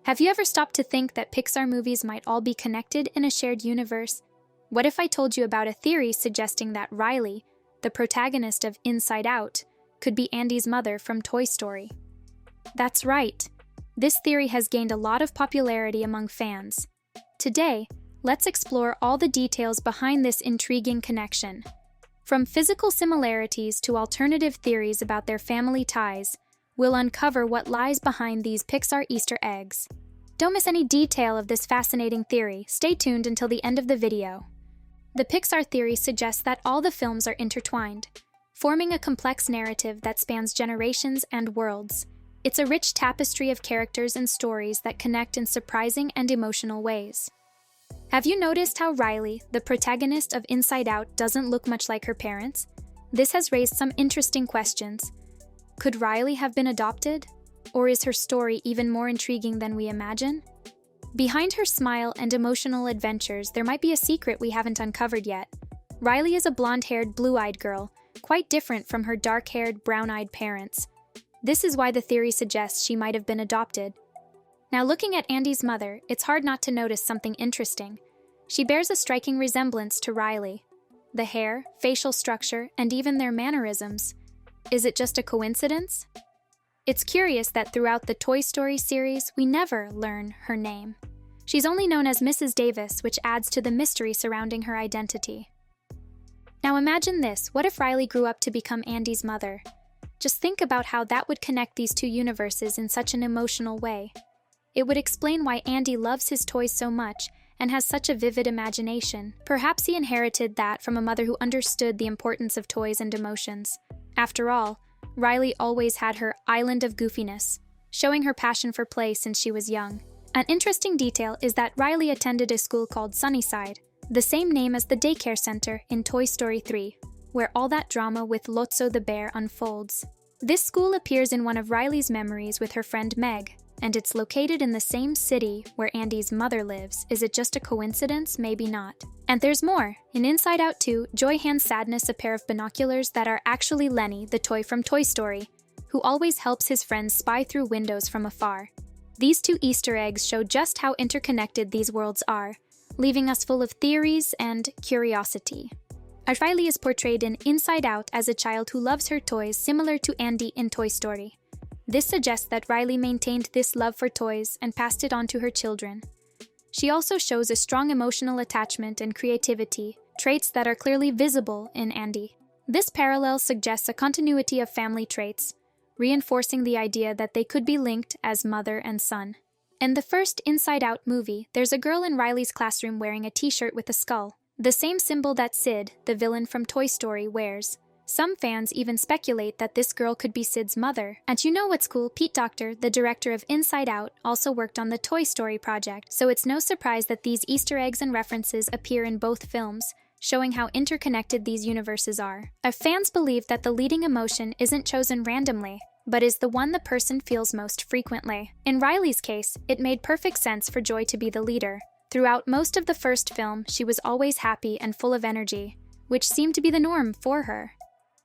Have you ever stopped to think that Pixar movies might all be connected in a shared universe? What if I told you about a theory suggesting that Riley, the protagonist of Inside Out, could be Andy's mother from Toy Story? That's right. This theory has gained a lot of popularity among fans. Today, let's explore all the details behind this intriguing connection. From physical similarities to alternative theories about their family ties, we'll uncover what lies behind these Pixar Easter eggs. Don't miss any detail of this fascinating theory. Stay tuned until the end of the video. The Pixar theory suggests that all the films are intertwined, forming a complex narrative that spans generations and worlds. It's a rich tapestry of characters and stories that connect in surprising and emotional ways. Have you noticed how Riley, the protagonist of Inside Out, doesn't look much like her parents? This has raised some interesting questions. Could Riley have been adopted? Or is her story even more intriguing than we imagine? Behind her smile and emotional adventures, there might be a secret we haven't uncovered yet. Riley is a blonde-haired, blue-eyed girl, quite different from her dark-haired, brown-eyed parents. This is why the theory suggests she might have been adopted. Now, looking at Andy's mother, it's hard not to notice something interesting. She bears a striking resemblance to Riley. The hair, facial structure, and even their mannerisms. Is it just a coincidence? It's curious that throughout the Toy Story series, we never learn her name. She's only known as Mrs. Davis, which adds to the mystery surrounding her identity. Now imagine this, what if Riley grew up to become Andy's mother? Just think about how that would connect these two universes in such an emotional way. It would explain why Andy loves his toys so much and has such a vivid imagination. Perhaps he inherited that from a mother who understood the importance of toys and emotions. After all, Riley always had her island of goofiness, showing her passion for play since she was young. An interesting detail is that Riley attended a school called Sunnyside, the same name as the daycare center in Toy Story 3, where all that drama with Lotso the bear unfolds. This school appears in one of Riley's memories with her friend Meg, and it's located in the same city where Andy's mother lives. Is it just a coincidence? Maybe not. And there's more. In Inside Out 2, Joy hands Sadness a pair of binoculars that are actually Lenny, the toy from Toy Story, who always helps his friends spy through windows from afar. These two Easter eggs show just how interconnected these worlds are, leaving us full of theories and curiosity. Riley is portrayed in Inside Out as a child who loves her toys similar to Andy in Toy Story. This suggests that Riley maintained this love for toys and passed it on to her children. She also shows a strong emotional attachment and creativity, traits that are clearly visible in Andy. This parallel suggests a continuity of family traits, reinforcing the idea that they could be linked as mother and son. In the first Inside Out movie, there's a girl in Riley's classroom wearing a t-shirt with a skull, the same symbol that Sid, the villain from Toy Story, wears. Some fans even speculate that this girl could be Sid's mother. And you know what's cool? Pete Docter, the director of Inside Out, also worked on the Toy Story project, so it's no surprise that these Easter eggs and references appear in both films, showing how interconnected these universes are. Fans believe that the leading emotion isn't chosen randomly, but is the one the person feels most frequently. In Riley's case, it made perfect sense for Joy to be the leader. Throughout most of the first film, she was always happy and full of energy, which seemed to be the norm for her.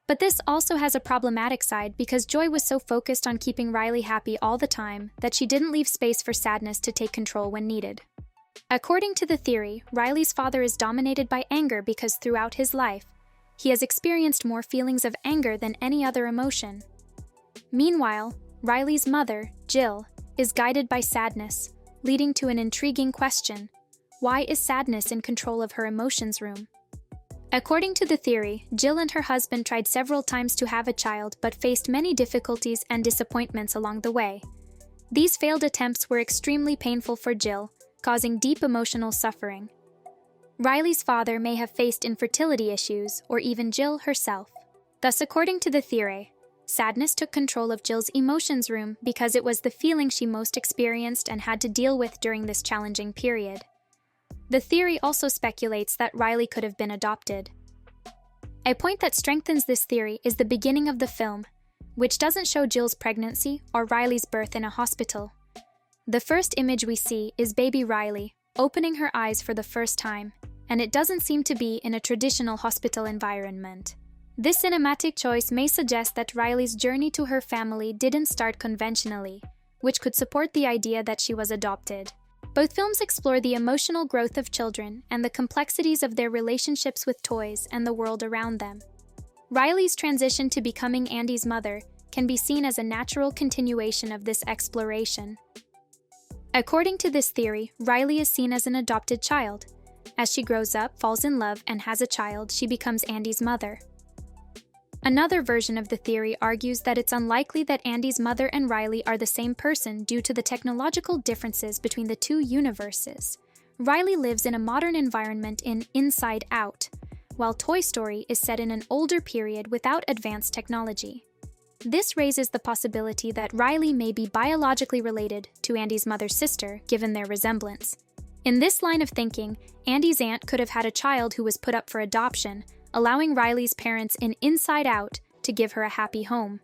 But this also has a problematic side because Joy was so focused on keeping Riley happy all the time that she didn't leave space for Sadness to take control when needed. According to the theory, Riley's father is dominated by anger because throughout his life, he has experienced more feelings of anger than any other emotion. Meanwhile, Riley's mother, Jill, is guided by sadness, leading to an intriguing question. Why is Sadness in control of her emotions room? According to the theory, Jill and her husband tried several times to have a child but faced many difficulties and disappointments along the way. These failed attempts were extremely painful for Jill, causing deep emotional suffering. Riley's father may have faced infertility issues, or even Jill herself. Thus, according to the theory, Sadness took control of Jill's emotions room because it was the feeling she most experienced and had to deal with during this challenging period. The theory also speculates that Riley could have been adopted. A point that strengthens this theory is the beginning of the film, which doesn't show Jill's pregnancy or Riley's birth in a hospital. The first image we see is baby Riley, opening her eyes for the first time, and it doesn't seem to be in a traditional hospital environment. This cinematic choice may suggest that Riley's journey to her family didn't start conventionally, which could support the idea that she was adopted. Both films explore the emotional growth of children and the complexities of their relationships with toys and the world around them. Riley's transition to becoming Andy's mother can be seen as a natural continuation of this exploration. According to this theory, Riley is seen as an adopted child. As she grows up, falls in love, and has a child, she becomes Andy's mother. Another version of the theory argues that it's unlikely that Andy's mother and Riley are the same person due to the technological differences between the two universes. Riley lives in a modern environment in Inside Out, while Toy Story is set in an older period without advanced technology. This raises the possibility that Riley may be biologically related to Andy's mother's sister, given their resemblance. In this line of thinking, Andy's aunt could have had a child who was put up for adoption, allowing Riley's parents in Inside Out to give her a happy home.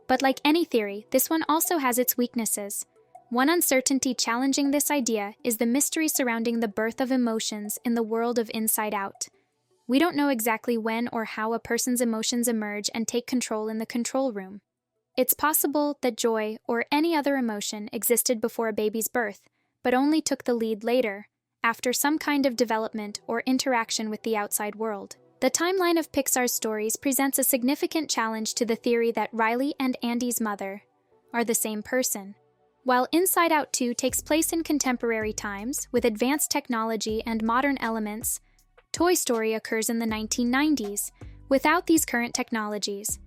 But like any theory, this one also has its weaknesses. One uncertainty challenging this idea is the mystery surrounding the birth of emotions in the world of Inside Out. We don't know exactly when or how a person's emotions emerge and take control in the control room. It's possible that joy or any other emotion existed before a baby's birth, but only took the lead later, after some kind of development or interaction with the outside world. The timeline of Pixar's stories presents a significant challenge to the theory that Riley and Andy's mother are the same person. While Inside Out 2 takes place in contemporary times, with advanced technology and modern elements, Toy Story occurs in the 1990s, without these current technologies.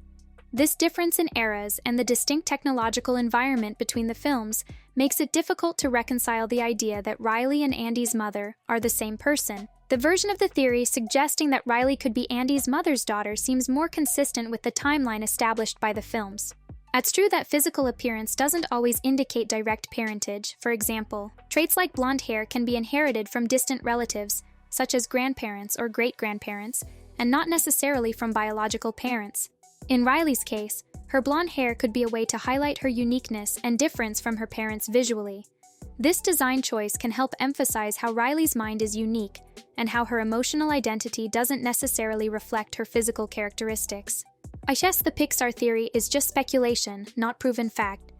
This difference in eras and the distinct technological environment between the films makes it difficult to reconcile the idea that Riley and Andy's mother are the same person. The version of the theory suggesting that Riley could be Andy's mother's daughter seems more consistent with the timeline established by the films. It's true that physical appearance doesn't always indicate direct parentage. For example, traits like blonde hair can be inherited from distant relatives, such as grandparents or great-grandparents, and not necessarily from biological parents. In Riley's case, her blonde hair could be a way to highlight her uniqueness and difference from her parents visually. This design choice can help emphasize how Riley's mind is unique and how her emotional identity doesn't necessarily reflect her physical characteristics. I guess the Pixar theory is just speculation, not proven fact.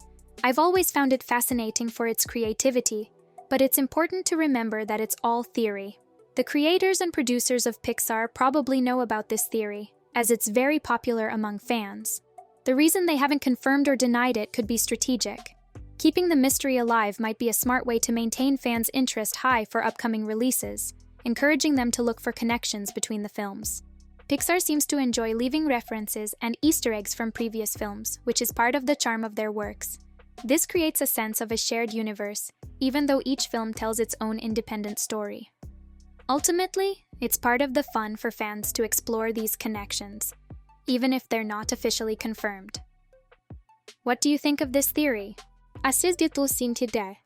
I've always found it fascinating for its creativity, but it's important to remember that it's all theory. The creators and producers of Pixar probably know about this theory, as it's very popular among fans. The reason they haven't confirmed or denied it could be strategic. Keeping the mystery alive might be a smart way to maintain fans' interest high for upcoming releases, encouraging them to look for connections between the films. Pixar seems to enjoy leaving references and Easter eggs from previous films, which is part of the charm of their works. This creates a sense of a shared universe, even though each film tells its own independent story. Ultimately, it's part of the fun for fans to explore these connections, even if they're not officially confirmed. What do you think of this theory? Assez de tu sintide.